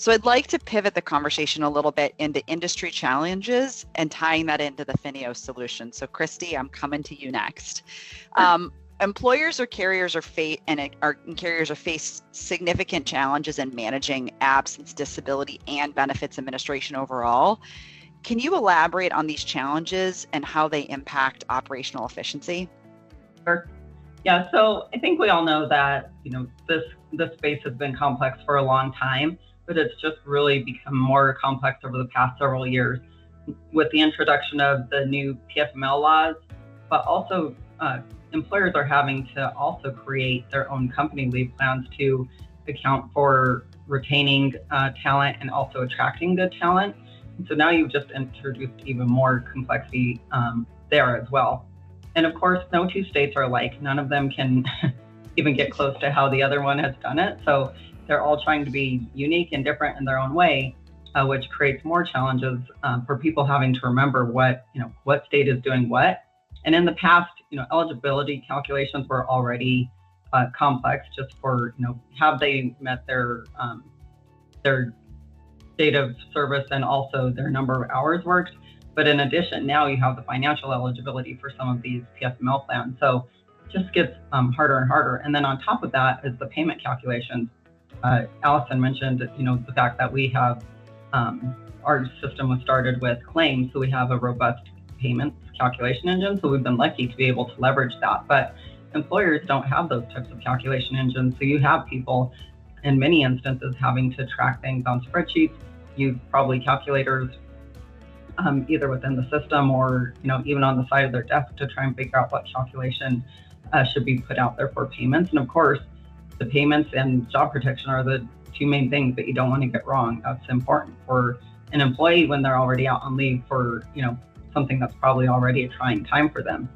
So I'd like to pivot the conversation a little bit into industry challenges and tying that into the FINEOS solution. So Christy, I'm coming to you next. Employers or carriers are face significant challenges in managing absence, disability, and benefits administration overall. Can you elaborate on these challenges and how they impact operational efficiency? Sure. Yeah, so I think we all know that this space has been complex for a long time, but it's just really become more complex over the past several years with the introduction of the new PFML laws, but also employers are having to also create their own company leave plans to account for retaining talent and also attracting good talent. And so now you've just introduced even more complexity there as well. And of course, no two states are alike. None of them can even get close to how the other one has done it. So they're all trying to be unique and different in their own way, which creates more challenges for people having to remember what state is doing what. And in the past, eligibility calculations were already complex just for, have they met their date of service and also their number of hours worked. But in addition, now you have the financial eligibility for some of these PFML plans. So it just gets harder and harder. And then on top of that is the payment calculations. Allison mentioned, the fact that we have, our system was started with claims, so we have a robust payments calculation engine. So we've been lucky to be able to leverage that. But employers don't have those types of calculation engines. So you have people in many instances having to track things on spreadsheets, use probably calculators either within the system or even on the side of their desk to try and figure out what calculation should be put out there for payments. And of course, the payments and job protection are the two main things that you don't want to get wrong. That's important for an employee when they're already out on leave for something that's probably already a trying time for them.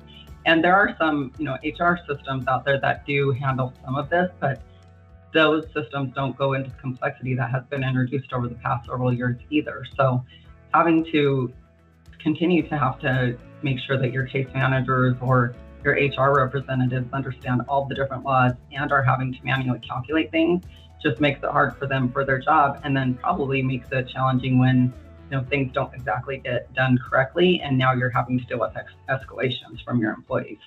And there are some HR systems out there that do handle some of this, but those systems don't go into the complexity that has been introduced over the past several years either. So having to continue to have to make sure that your case managers or your HR representatives understand all the different laws and are having to manually calculate things just makes it hard for them for their job, and then probably makes it challenging when things don't exactly get done correctly, and now you're having to deal with escalations from your employees.